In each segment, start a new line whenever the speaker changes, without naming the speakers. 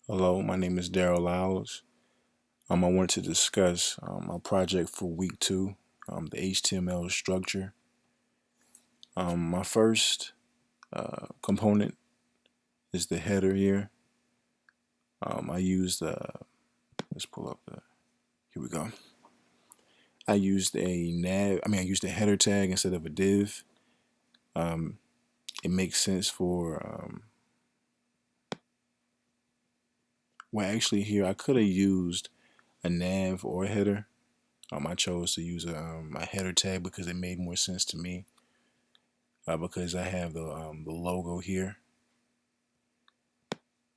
Hello, my name is Daryl Lyles. I want to discuss a project for week two, the HTML structure. My first component is the header here. I used let's pull up the, here we go. I used I used a header tag instead of a div. Um, it makes sense for, well, actually, here I could have used a nav or a header. I chose to use a header tag because it made more sense to me. Because I have the logo here.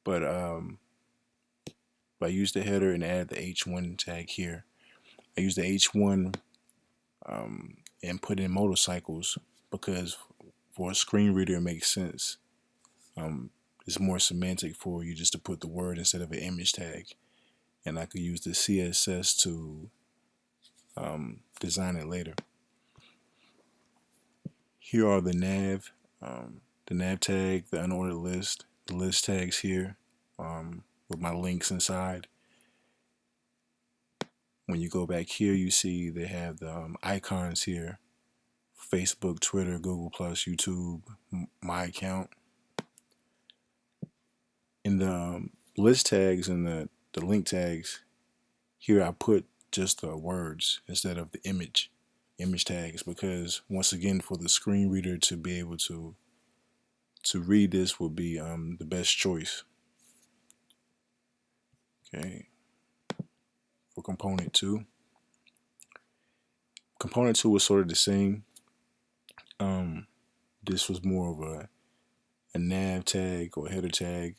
But I used the header and add the H1 tag here. I use the H1 and put in motorcycles because for a screen reader it makes sense. Um, it's more semantic for you just to put the word instead of an image tag. And I could use the CSS to design it later. Here are the nav tag, the unordered list, the list tags here with my links inside. When you go back here, you see they have the icons here: Facebook, Twitter, Google Plus, YouTube, my account. In the list tags and the link tags, here I put just the words instead of the image tags, because once again, for the screen reader to be able to read this would be the best choice. Okay, for component two was sort of the same. Um, this was more of a nav tag or header tag.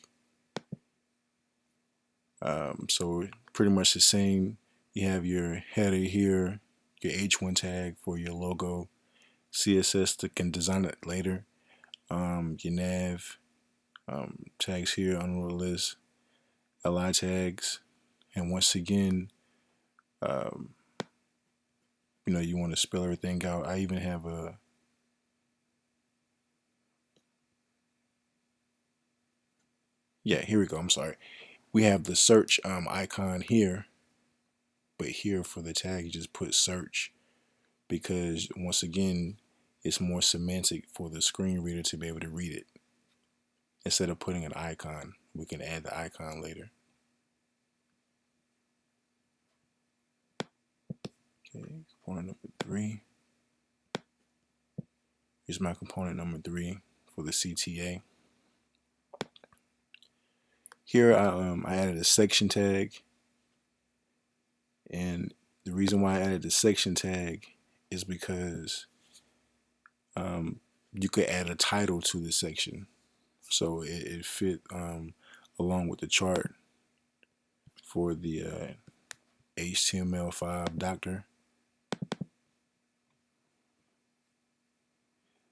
So pretty much the same. You have your header here, your H1 tag for your logo, CSS that can design it later. Your nav tags here on the list, li tags, and once again, um, you want to spell everything out. I even have here we go. I'm sorry. We have the search icon here, but here for the tag, you just put search because once again, it's more semantic for the screen reader to be able to read it. Instead of putting an icon, we can add the icon later. Okay, component number three. Here's my component number three for the CTA. Here I added a section tag, and the reason why I added the section tag is because you could add a title to the section, so it fit along with the chart for the HTML5 doctor.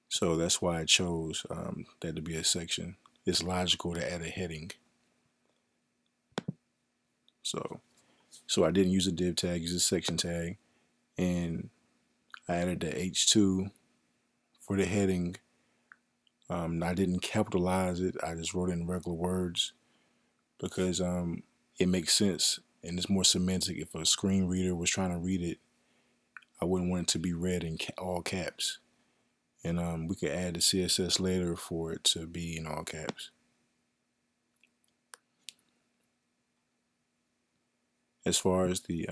So that's why I chose that to be a section. It's logical to add a heading. So I didn't use a div tag, use a section tag, and I added the H2 for the heading. I didn't capitalize it. I just wrote it in regular words because it makes sense and it's more semantic. If a screen reader was trying to read it, I wouldn't want it to be read in all caps. And we could add the CSS later for it to be in all caps. As far as the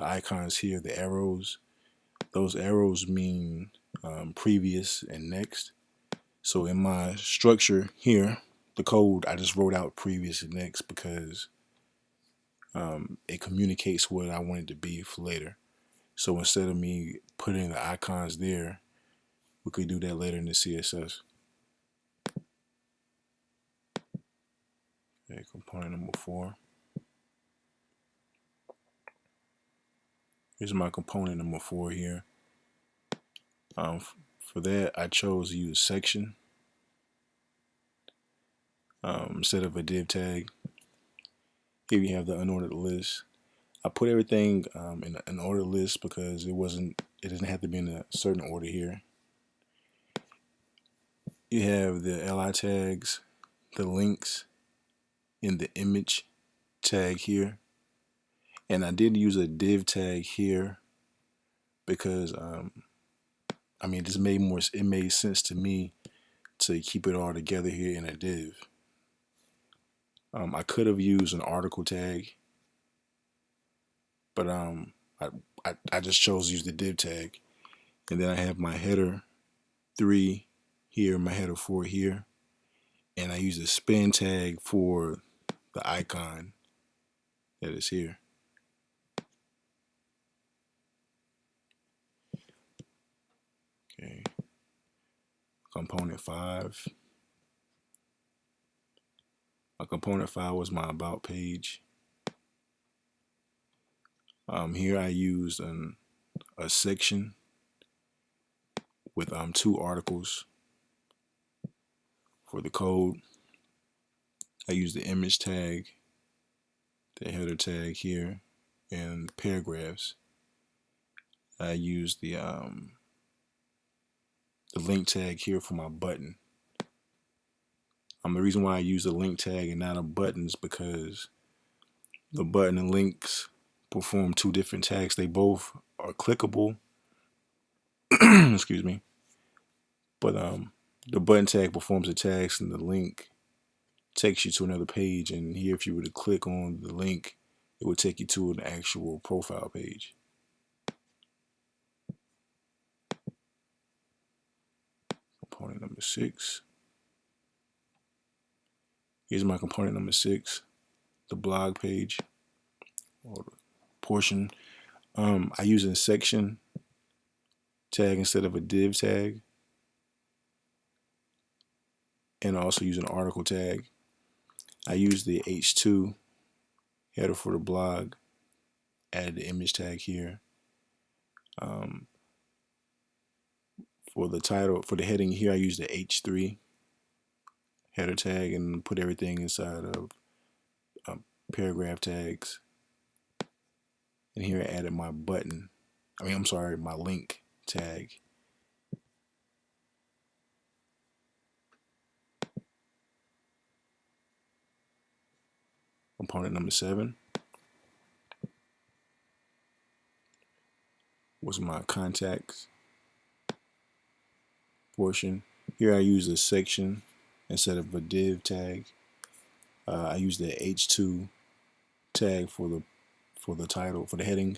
icons here, the arrows, those arrows mean previous and next. So in my structure here, the code, I just wrote out previous and next because it communicates what I want it to be for later. So instead of me putting the icons there, we could do that later in the CSS. Okay, component number four. Here's my component number four here. For that, I chose to use section instead of a div tag. Here you have the unordered list. I put everything in an order list because it didn't have to be in a certain order here. You have the li tags, the links, in the image tag here. And I did use a div tag here because I mean, it made sense to me to keep it all together here in a div. I could have used an article tag, but I just chose to use the div tag. And then I have my header 3 here, my header 4 here, and I use a spin tag for the icon that is here. Okay, component 5. My component 5 was my about page. Here I used a section with 2 articles for the code. I used the image tag, the header tag here, and paragraphs. I used the link tag here for my button. The reason why I use the link tag and not a button is because the button and links perform 2 different tags. They both are clickable. Excuse me. But the button tag performs a task, and the link takes you to another page. And here, if you were to click on the link, it would take you to an actual profile page. Component number 6. Here's my component number 6, the blog page or the portion. I use a section tag instead of a div tag, and I also use an article tag. I use the H2 header for the blog, add the image tag here. For the title, for the heading here, I use the H3 header tag and put everything inside of paragraph tags. And here I added my button. My link tag. Component number 7 was my contacts portion. Here I use a section instead of a div tag. I use the H2 tag for the title, for the heading,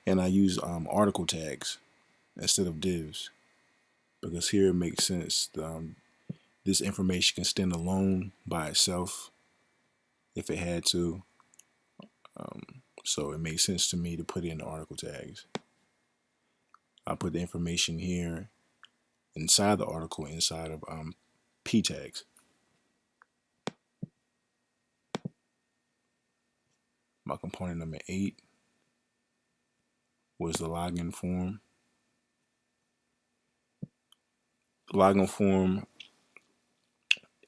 and I use article tags instead of divs because here it makes sense. This information can stand alone by itself if it had to. So it made sense to me to put in the article tags. I put the information here inside the article inside of p tags. My component number 8 was the login form. The login form,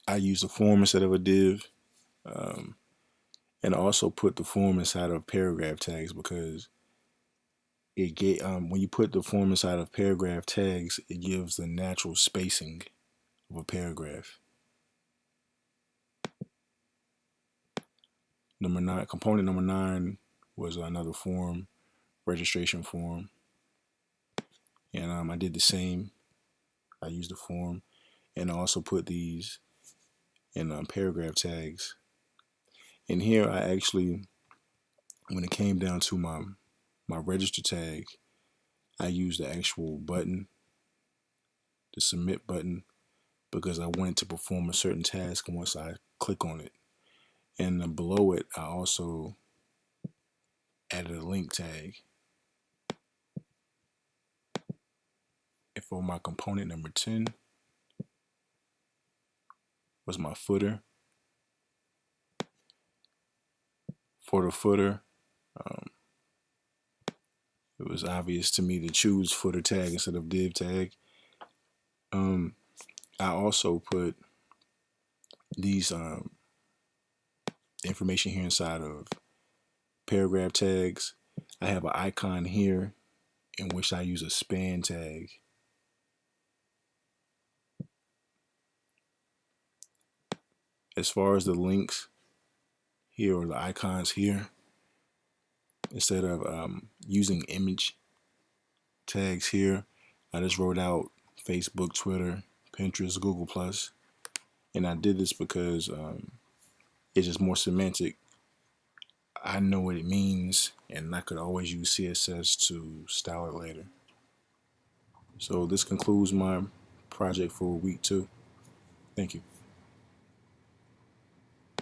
I used a form instead of a div, and I also put the form inside of paragraph tags because when you put the form inside of paragraph tags, it gives the natural spacing of a paragraph. Component number 9 was another form, registration form, and I did the same. I used the form, and I also put these in paragraph tags. And here I actually, when it came down to my register tag, I used the actual button, the submit button, because I wanted to perform a certain task once I click on it. And below it, I also added a link tag. And for my component number 10 was my footer. For the footer, it was obvious to me to choose footer tag instead of div tag. I also put these information here inside of paragraph tags. I have an icon here in which I use a span tag. As far as the links, here or the icons here. Instead of using image tags here, I just wrote out Facebook, Twitter, Pinterest, Google Plus, and I did this because it's just more semantic. I know what it means, and I could always use CSS to style it later. So this concludes my project for week 2. Thank you.